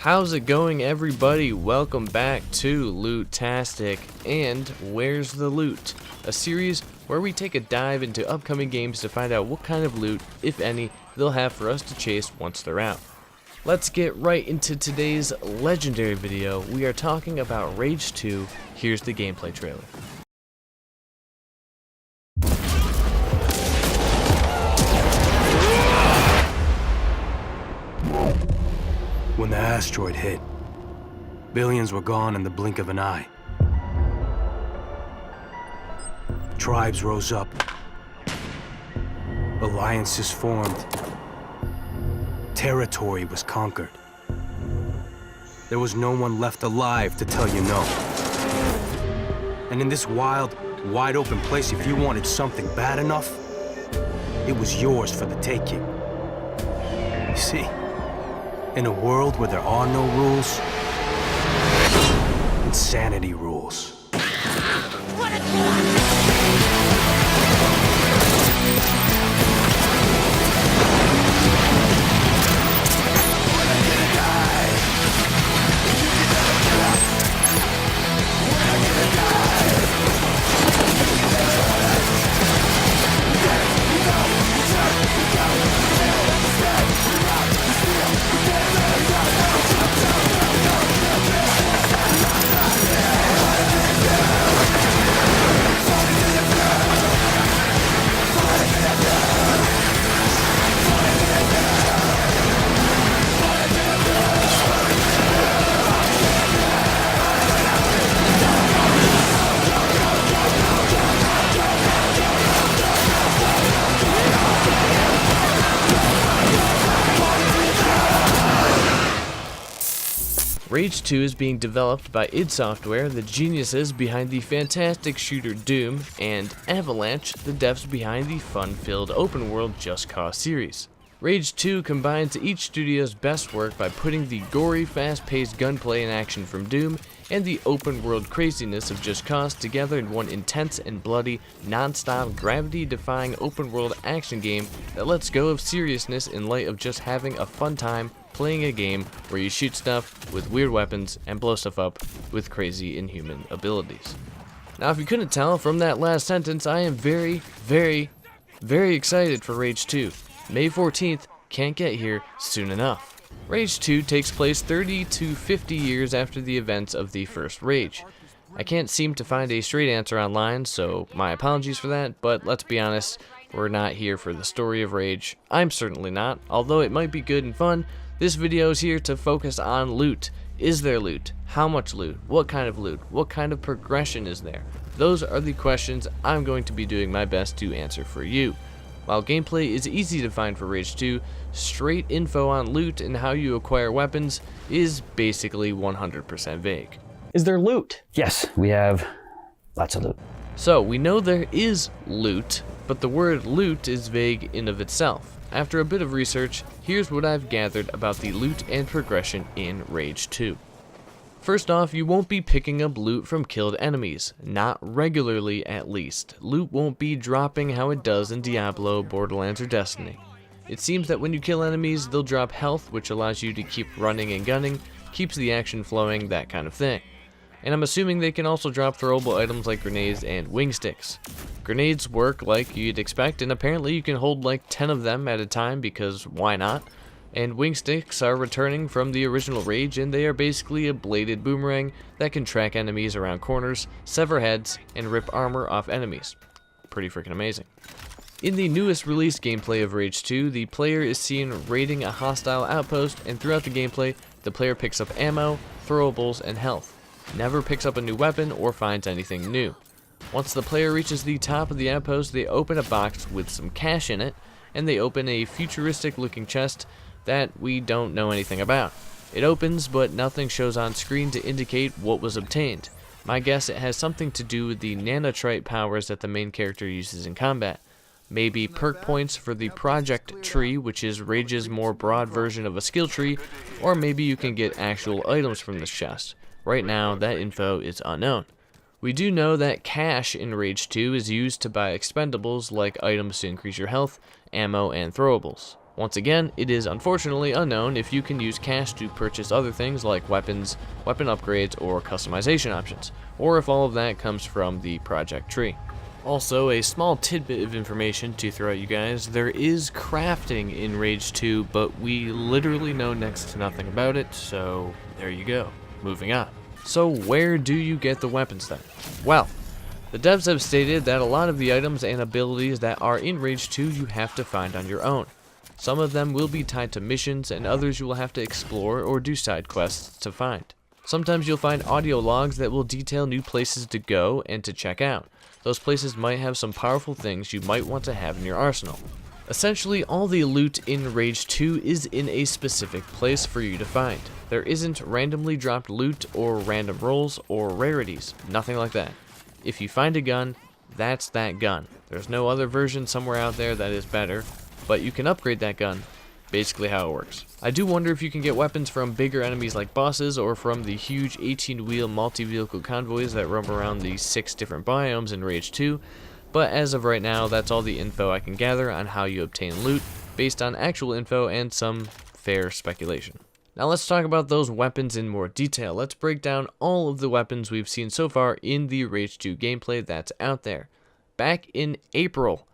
How's it going, everybody? Welcome back to LOOTastic and Where's the Loot? A series where we take a dive into upcoming games to find out what kind of loot, if any, they'll have for us to chase once they're out. Let's get right into today's legendary video. We are talking about Rage 2. Here's the gameplay trailer. When the asteroid hit, billions were gone in the blink of an eye. Tribes rose up. Alliances formed. Territory was conquered. There was no one left alive to tell you no. And in this wild, wide open place, if you wanted something bad enough, it was yours for the taking. You see, in a world where there are no rules, insanity rules. Rage 2 is being developed by id Software, the geniuses behind the fantastic shooter Doom, and Avalanche, the devs behind the fun-filled open-world Just Cause series. Rage 2 combines each studio's best work by putting the gory, fast-paced gunplay and action from Doom and the open-world craziness of Just Cause together in one intense and bloody, non-stop, gravity-defying open-world action game that lets go of seriousness in light of just having a fun time playing a game where you shoot stuff with weird weapons and blow stuff up with crazy inhuman abilities. Now, if you couldn't tell from that last sentence, I am very excited for Rage 2. May 14th can't get here soon enough. Rage 2 takes place 30 to 50 years after the events of the first Rage. I can't seem to find a straight answer online, so my apologies for that, but let's be honest, we're not here for the story of Rage. I'm certainly not, although it might be good and fun. This video is here to focus on loot. Is there loot? How much loot? What kind of loot? What kind of progression is there? Those are the questions I'm going to be doing my best to answer for you. While gameplay is easy to find for Rage 2, straight info on loot and how you acquire weapons is basically 100% vague. Is there loot? Yes, we have lots of loot. So, we know there is loot, but the word loot is vague in of itself. After a bit of research, here's what I've gathered about the loot and progression in Rage 2. First off, you won't be picking up loot from killed enemies, not regularly at least. Loot won't be dropping how it does in Diablo, Borderlands, or Destiny. It seems that when you kill enemies, they'll drop health, which allows you to keep running and gunning, keeps the action flowing, that kind of thing. And I'm assuming they can also drop throwable items like grenades and wing sticks. Grenades work like you'd expect, and apparently you can hold like 10 of them at a time because why not? And wing sticks are returning from the original Rage, and they are basically a bladed boomerang that can track enemies around corners, sever heads, and rip armor off enemies. Pretty freaking amazing. In the newest release gameplay of Rage 2, the player is seen raiding a hostile outpost, and throughout the gameplay, the player picks up ammo, throwables, and health. Never picks up a new weapon or finds anything new. Once the player reaches the top of the outpost, they open a box with some cash in it, and they open a futuristic looking chest that we don't know anything about. It opens, but nothing shows on screen to indicate what was obtained. My guess it has something to do with the nanotrite powers that the main character uses in combat. Maybe perk points for the project tree, which is Rage's more broad version of a skill tree, or maybe you can get actual items from this chest. Right now, that info is unknown. We do know that cash in Rage 2 is used to buy expendables like items to increase your health, ammo, and throwables. Once again, it is unfortunately unknown if you can use cash to purchase other things like weapons, weapon upgrades, or customization options, or if all of that comes from the project tree. Also, a small tidbit of information to throw at you guys, there is crafting in Rage 2, but we literally know next to nothing about it, so there you go. Moving on. So where do you get the weapons then? Well, the devs have stated that a lot of the items and abilities that are in Rage 2 you have to find on your own. Some of them will be tied to missions, and others you will have to explore or do side quests to find. Sometimes you'll find audio logs that will detail new places to go and to check out. Those places might have some powerful things you might want to have in your arsenal. Essentially, all the loot in Rage 2 is in a specific place for you to find. There isn't randomly dropped loot or random rolls or rarities, nothing like that. If you find a gun, that's that gun. There's no other version somewhere out there that is better, but you can upgrade that gun. Basically how it works. I do wonder if you can get weapons from bigger enemies like bosses or from the huge 18-wheel multi-vehicle convoys that roam around the 6 different biomes in Rage 2, but as of right now, that's all the info I can gather on how you obtain loot, based on actual info and some fair speculation. Now let's talk about those weapons in more detail. Let's break down all of the weapons we've seen so far in the Rage 2 gameplay that's out there. Back in April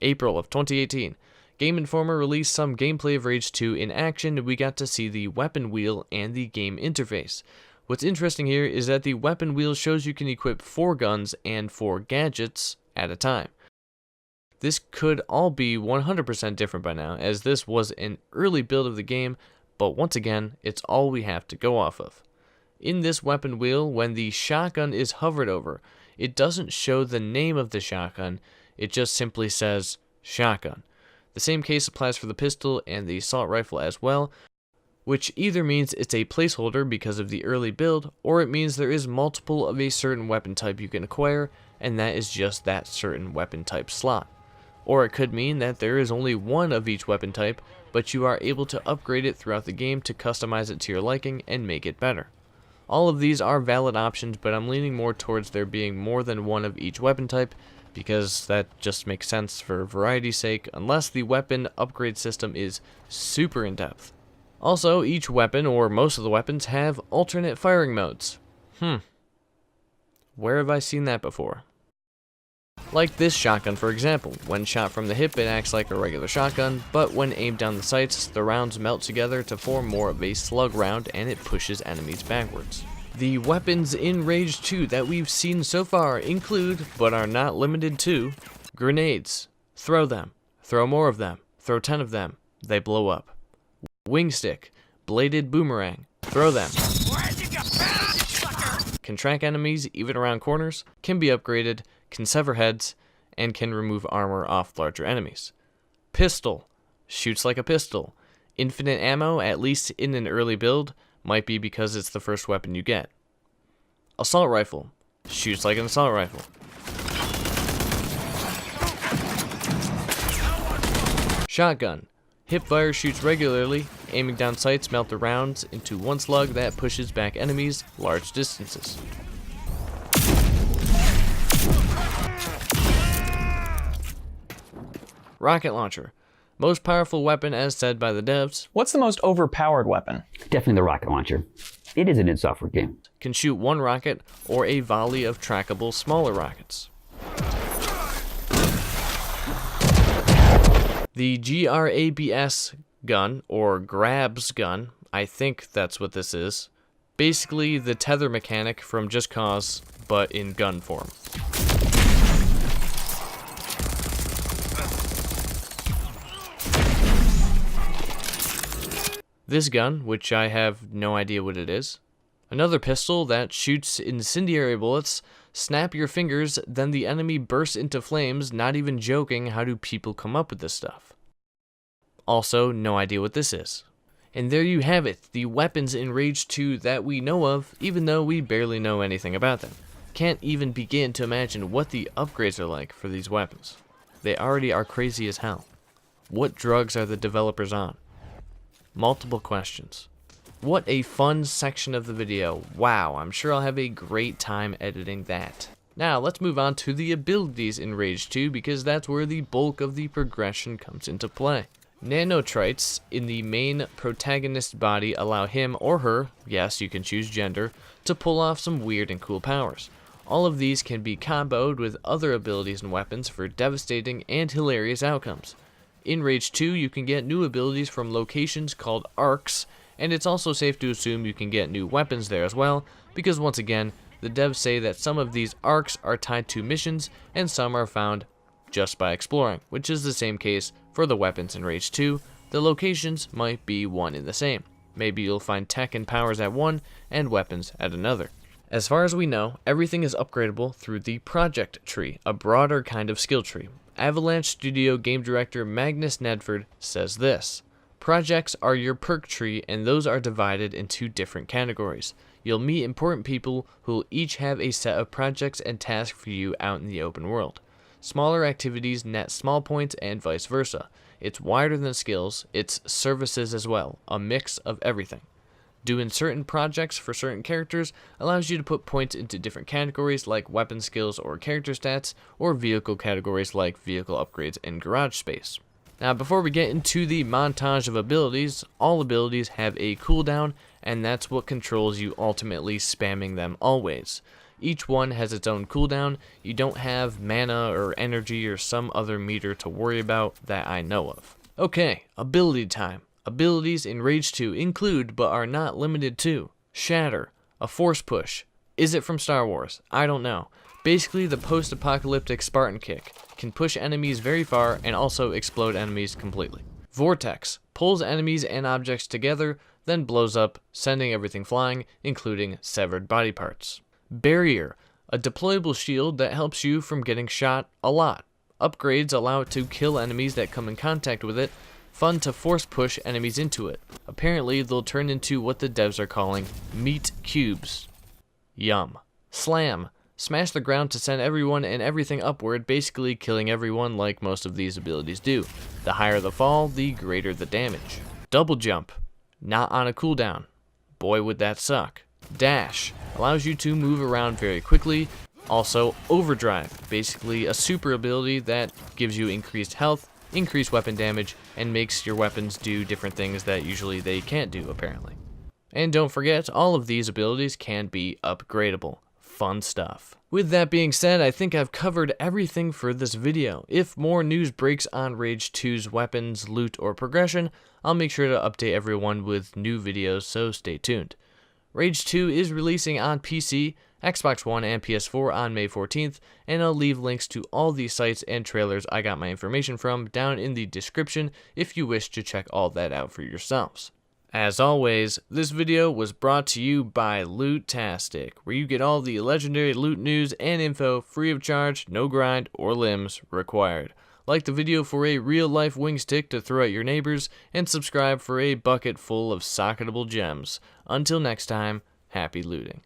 of 2018, Game Informer released some gameplay of Rage 2 in action, and we got to see the weapon wheel and the game interface. What's interesting here is that the weapon wheel shows you can equip 4 guns and 4 gadgets at a time. This could all be 100% different by now, as this was an early build of the game, but once again, it's all we have to go off of. In this weapon wheel, when the shotgun is hovered over, it doesn't show the name of the shotgun, it just simply says shotgun. The same case applies for the pistol and the assault rifle as well, which either means it's a placeholder because of the early build, or it means there is multiple of a certain weapon type you can acquire, and that is just that certain weapon type slot. Or it could mean that there is only one of each weapon type, but you are able to upgrade it throughout the game to customize it to your liking and make it better. All of these are valid options, but I'm leaning more towards there being more than one of each weapon type, because that just makes sense for variety's sake, unless the weapon upgrade system is super in-depth. Also, each weapon, or most of the weapons, have alternate firing modes. Where have I seen that before? Like this shotgun, for example. When shot from the hip, it acts like a regular shotgun, but when aimed down the sights, the rounds melt together to form more of a slug round, and it pushes enemies backwards. The weapons in Rage 2 that we've seen so far include, but are not limited to, grenades. Throw them. Throw more of them. Throw 10 of them. They blow up. Wing stick. Bladed boomerang. Throw them. Can track enemies even around corners, can be upgraded, can sever heads, and can remove armor off larger enemies. Pistol. Shoots like a pistol. Infinite ammo, at least in an early build, might be because it's the first weapon you get. Assault rifle. Shoots like an assault rifle. Shotgun. Hipfire shoots regularly, aiming down sights melt the rounds into one slug that pushes back enemies large distances. Rocket launcher. Most powerful weapon as said by the devs. What's the most overpowered weapon? Definitely the rocket launcher. It is an id Software game. Can shoot one rocket or a volley of trackable smaller rockets. The GRABS gun, or grabs gun, I think that's what this is. Basically the tether mechanic from Just Cause, but in gun form. This gun, which I have no idea what it is. Another pistol that shoots incendiary bullets, snap your fingers, then the enemy bursts into flames, not even joking, how do people come up with this stuff? Also, no idea what this is. And there you have it, the weapons in Rage 2 that we know of, even though we barely know anything about them. Can't even begin to imagine what the upgrades are like for these weapons. They already are crazy as hell. What drugs are the developers on? Multiple questions. What a fun section of the video. Wow, I'm sure I'll have a great time editing that. Now, let's move on to the abilities in Rage 2 because that's where the bulk of the progression comes into play. Nanotrites in the main protagonist's body allow him or her, yes, you can choose gender, to pull off some weird and cool powers. All of these can be comboed with other abilities and weapons for devastating and hilarious outcomes. In Rage 2, you can get new abilities from locations called arcs, and it's also safe to assume you can get new weapons there as well, because once again, the devs say that some of these arcs are tied to missions and some are found just by exploring, which is the same case for the weapons in Rage 2. The locations might be one and the same. Maybe you'll find tech and powers at one and weapons at another. As far as we know, everything is upgradable through the project tree, a broader kind of skill tree. Avalanche Studio game director Magnus Nedford says this: projects are your perk tree, and those are divided into different categories. You'll meet important people who will each have a set of projects and tasks for you out in the open world. Smaller activities net small points and vice versa. It's wider than skills, it's services as well, a mix of everything. Doing certain projects for certain characters allows you to put points into different categories like weapon skills or character stats, or vehicle categories like vehicle upgrades and garage space. Now before we get into the montage of abilities, all abilities have a cooldown, and that's what controls you ultimately spamming them always. Each one has its own cooldown. You don't have mana or energy or some other meter to worry about that I know of. Okay, ability time. Abilities in Rage 2 include, but are not limited to, Shatter, a force push. Is it from Star Wars? I don't know. Basically the post-apocalyptic Spartan kick. Can push enemies very far and also explode enemies completely. Vortex, pulls enemies and objects together, then blows up, sending everything flying, including severed body parts. Barrier, a deployable shield that helps you from getting shot a lot. Upgrades allow it to kill enemies that come in contact with it. Fun to force push enemies into it. Apparently they'll turn into what the devs are calling meat cubes. Yum. Slam, smash the ground to send everyone and everything upward, basically killing everyone like most of these abilities do. The higher the fall, the greater the damage. Double jump, not on a cooldown. Boy would that suck. Dash, allows you to move around very quickly. Also Overdrive, basically a super ability that gives you increased health, increased weapon damage, and makes your weapons do different things that usually they can't do apparently. And don't forget, all of these abilities can be upgradable. Fun stuff. With that being said, I think I've covered everything for this video. If more news breaks on Rage 2's weapons, loot, or progression, I'll make sure to update everyone with new videos, so stay tuned. Rage 2 is releasing on PC, Xbox One, and PS4 on May 14th, and I'll leave links to all these sites and trailers I got my information from down in the description if you wish to check all that out for yourselves. As always, this video was brought to you by LOOTastic, where you get all the legendary loot news and info free of charge, no grind or limbs required. Like the video for a real-life wing stick to throw at your neighbors, and subscribe for a bucket full of socketable gems. Until next time, happy looting.